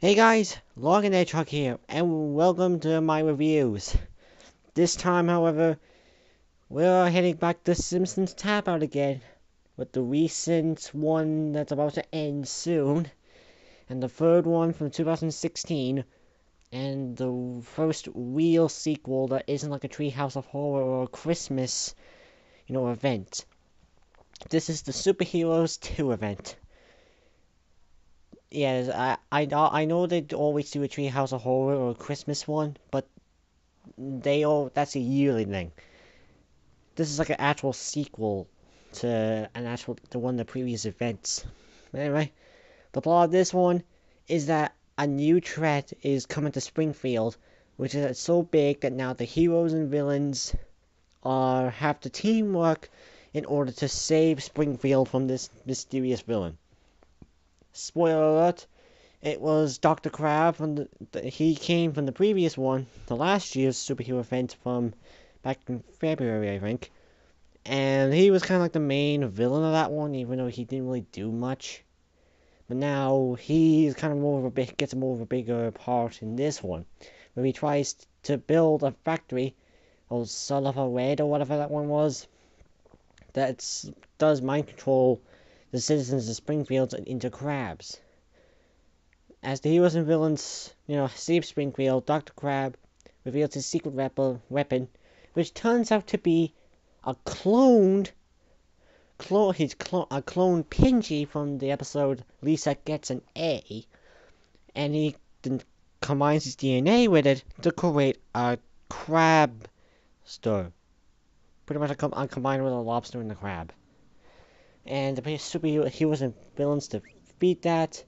Hey guys, Lorcan the Hedgehog here, and welcome to my reviews. This time, however, we're heading back to Simpsons Tap Out again, with the recent one that's about to end soon, and the third one from 2016, and the first real sequel that isn't like a Treehouse of Horror or a Christmas, event. This is the Superheroes 2 event. Yes, I know they always do a Treehouse of Horror or a Christmas one, but that's a yearly thing. This is like an actual sequel to one of the previous events. Anyway, the plot of this one is that a new threat is coming to Springfield, which is so big that now the heroes and villains have to teamwork in order to save Springfield from this mysterious villain. Spoiler alert, it was Dr. Crab he came from the previous one, the last year's superhero event from back in February, I think. And he was kind of like the main villain of that one, even though he didn't really do much. But now he's kind of gets more of a bigger part in this one, where he tries to build a factory, or Sullivan Red or whatever that one was, that does mind control the citizens of Springfield into crabs. As the heroes and villains, save Springfield, Dr. Crab reveals his secret weapon, which turns out to be a cloned a clone Pingy from the episode Lisa Gets an A, and he then combines his DNA with it to create a crab stir. Pretty much a combined with a lobster and a crab. And the superheroes and villains defeat that,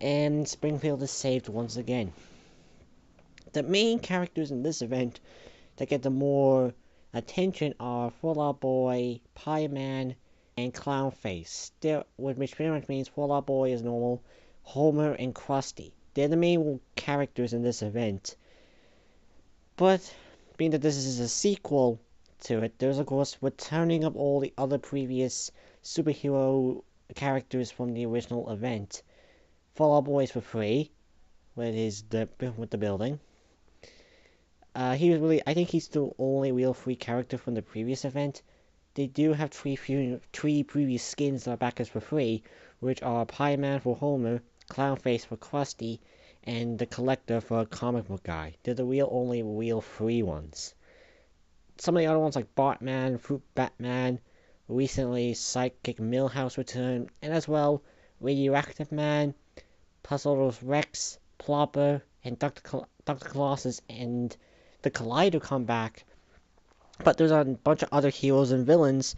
and Springfield is saved once again. The main characters in this event that get the more attention are Fall Out Boy, Pie Man, and Clownface. Which pretty much means Fall Out Boy is normal, Homer and Krusty. They're the main characters in this event. But being that this is a sequel to it, there's of course returning of all the other previous superhero characters from the original event. Fall Out Boy is for free with the building. I think he's the only real free character from the previous event. They do have three previous skins that are back as for free, which are Pie Man for Homer, Clownface for Krusty, and the Collector for a comic book guy. They're the only real free ones. Some of the other ones like Bartman, Fruit Batman, recently Sidekick Millhouse returned, and as well Radioactive Man, Puzzles Rex, Plopper, and Dr. Colossus and the Collider come back, but there's a bunch of other heroes and villains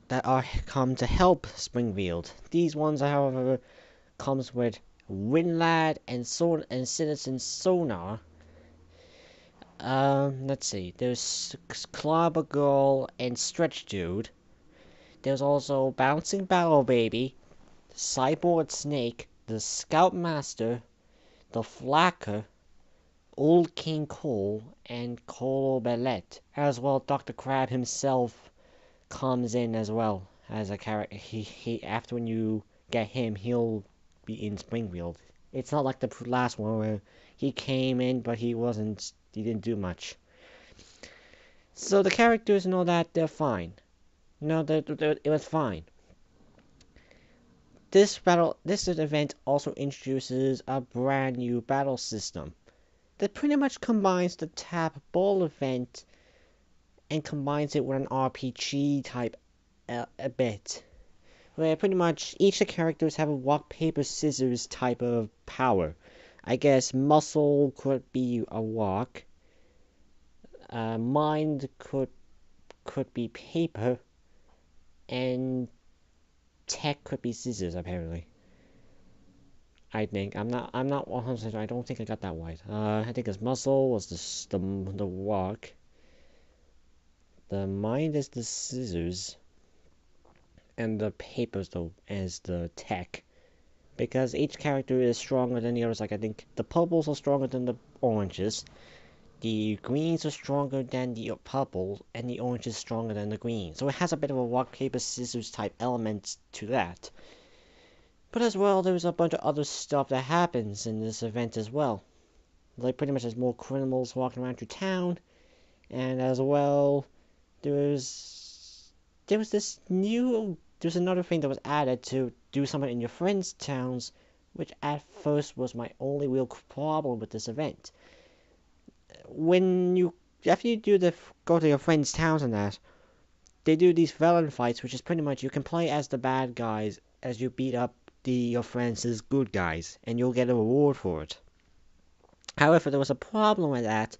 that are come to help Springfield. These ones, however, comes with Winlad and Citizen Sonar. Let's see. There's Clobber Girl and Stretch Dude. There's also Bouncing Battle Baby, Cyborg Snake, the Scoutmaster, the Flacker, Old King Cole, and Colo Bellet. As well, Dr. Crab himself comes in as well as a character. He after when you get him, he'll be in Springfield. It's not like the last one where he came in, but he didn't do much. So the characters and all that, they're fine. It was fine. This event also introduces a brand new battle system that pretty much combines the Tap Ball event and combines it with an RPG type a bit. Where pretty much each of the characters have a rock, paper, scissors type of power. I guess muscle could be a rock. Mind could be paper. And tech could be scissors, apparently. I think I'm not 100%. I don't think I got that right. I think his muscle was the rock. The mind is the scissors, and the papers though is the tech. Because each character is stronger than the others. Like I think the purples are stronger than the oranges. The greens are stronger than the purple, and the orange is stronger than the green. So it has a bit of a rock, paper, scissors type element to that. But as well, there's a bunch of other stuff that happens in this event as well. Like, pretty much there's more criminals walking around through town, and as well, there was there's another thing that was added to do something in your friends' towns, which at first was my only real problem with this event. When you After you go to your friends' towns and that, they do these villain fights, which is pretty much you can play as the bad guys as you beat up your friends' good guys, and you'll get a reward for it. However, there was a problem with that,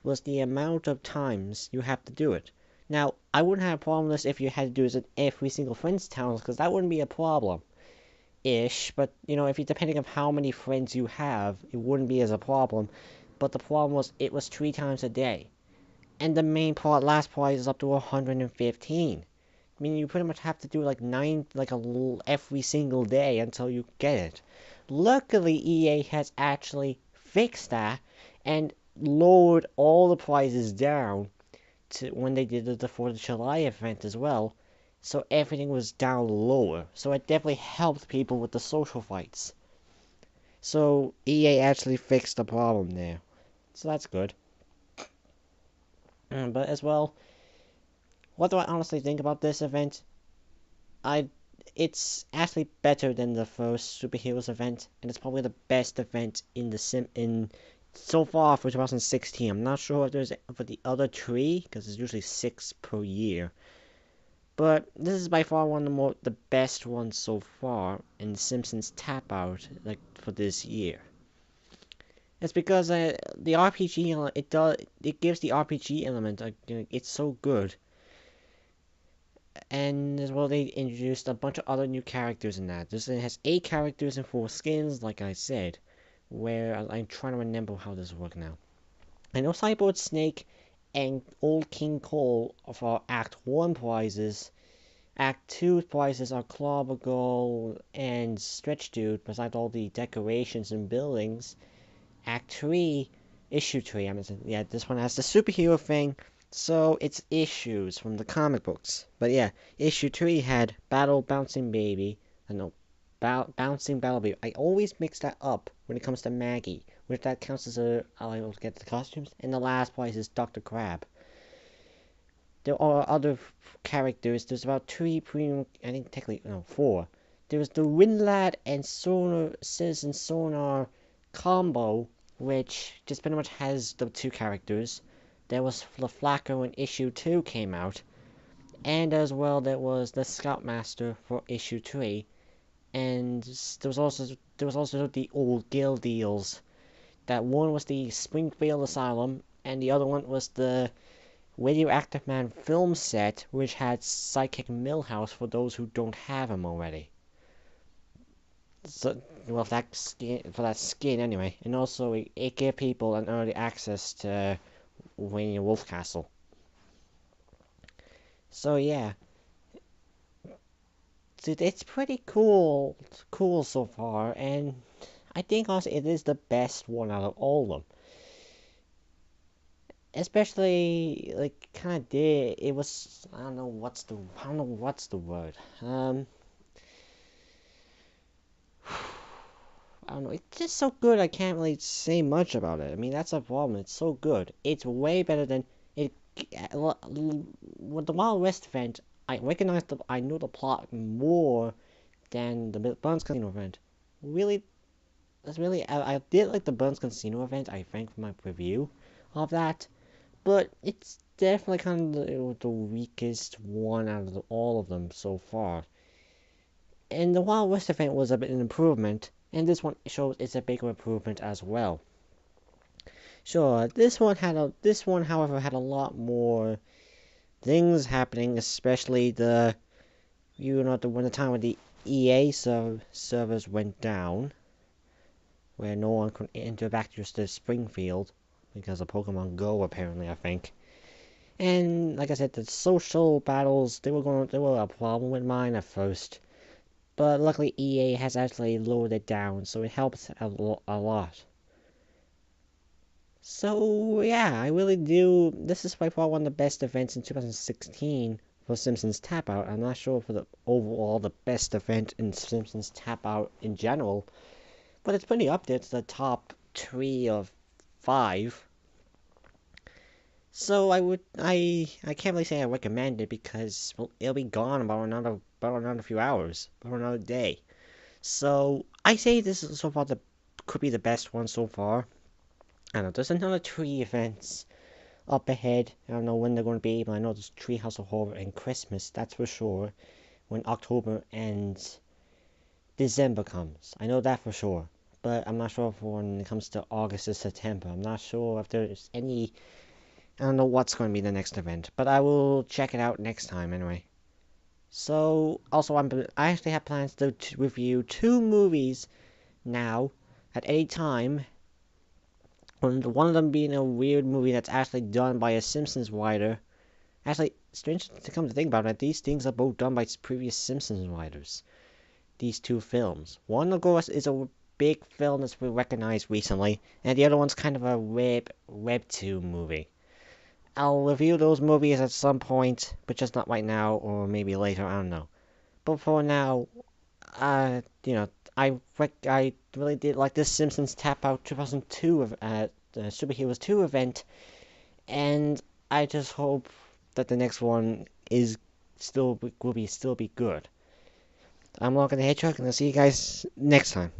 was the amount of times you have to do it. Now, I wouldn't have a problem with this if you had to do this in every single friend's town, because that wouldn't be a problem. Ish, but if you depending on how many friends you have, it wouldn't be as a problem. But the problem was it was 3 times a day. And the last prize is up to 115. I mean, you pretty much have to do every single day until you get it. Luckily, EA has actually fixed that and lowered all the prizes down to when they did the 4th of July event as well. So everything was down lower. So it definitely helped people with the social fights. So EA actually fixed the problem there. So that's good. But as well, what do I honestly think about this event? It's actually better than the first superheroes event, and it's probably the best event in so far for 2016. I'm not sure if there's for the other 3, because there's usually 6 per year. But this is by far one of the best ones so far in the Simpsons tap out for this year. It's because the RPG it gives the RPG element it's so good. And as well, they introduced a bunch of other new characters in that. It has 8 characters and 4 skins, like I said. Where I'm trying to remember how this works now. I know Cyborg Snake and Old King Cole for Act 1 prizes. Act 2 prizes are Clobbergirl and Stretch Dude, besides all the decorations and buildings. Act 3, Issue 3, this one has the superhero thing, so it's issues from the comic books. But yeah, Issue 3 had Bouncing Baby. Bouncing Battle Baby. I always mix that up when it comes to Maggie, which that counts as I'll able to get the costumes. And the last prize is Dr. Crab. There are other characters. There's about 3 premium, I think technically, no, 4. There was the Winlad and Citizen Sonar combo, which just pretty much has the 2 characters. There was the Flacco when Issue 2 came out. And as well, there was the Scoutmaster for Issue 3. And there was also the old guild deals. That one was the Springfield Asylum, and the other one was the Radioactive Man film set, which had Psychic Millhouse for those who don't have him already. So, well, for that skin anyway, and also it gave people an early access to Wayne Wolf Castle. So yeah. It's pretty cool so far, and I think honestly it is the best one out of all of them. Especially it was I don't know what's the word. I don't know. It's just so good. I can't really say much about it. I mean, that's a problem. It's so good. It's way better than it. With the Wild West event, I know the plot more than the Burns Casino event. Really, I did like the Burns Casino event. I think for my review of that, but it's definitely kind of the weakest one out of all of them so far. And the Wild West event was a bit an improvement, and this one shows it's a bigger improvement as well. Sure, this one however had a lot more things happening, especially when the time when the EA servers went down, where no one could enter back to Springfield because of Pokemon Go apparently, I think. And like I said, the social battles they were a problem with mine at first. But luckily EA has actually lowered it down, so it helps a lot. So yeah, I really do. This is by far one of the best events in 2016 for Simpsons Tap Out. I'm not sure for the overall the best event in Simpsons Tap Out in general, but it's pretty up there. It's the top 3 of 5. So I can't really say I recommend it because well, it'll be gone about another few hours, about another day. So I say this is so far the could be the best one so far. I don't know there's another 3 events up ahead. I don't know when they're going to be, but I know there's Treehouse of Horror and Christmas. That's for sure. When October and December comes, I know that for sure. But I'm not sure for when it comes to August or September. I'm not sure if there's any. I don't know what's going to be the next event, but I will check it out next time anyway. So, also, I actually have plans to review 2 movies now at any time. One of them being a weird movie that's actually done by a Simpsons writer. Actually, strange to come to think about it, these things are both done by previous Simpsons writers. These 2 films. One, of course, is a big film that's been recognized recently, and the other one's kind of a webtoon movie. I'll review those movies at some point, but just not right now, or maybe later, I don't know. But for now, you know, I really did like this Simpsons Tap Out 2002 Superheroes 2 event, and I just hope that the next one is still be good. I'm Lorcan the Hedgehog, and I'll see you guys next time.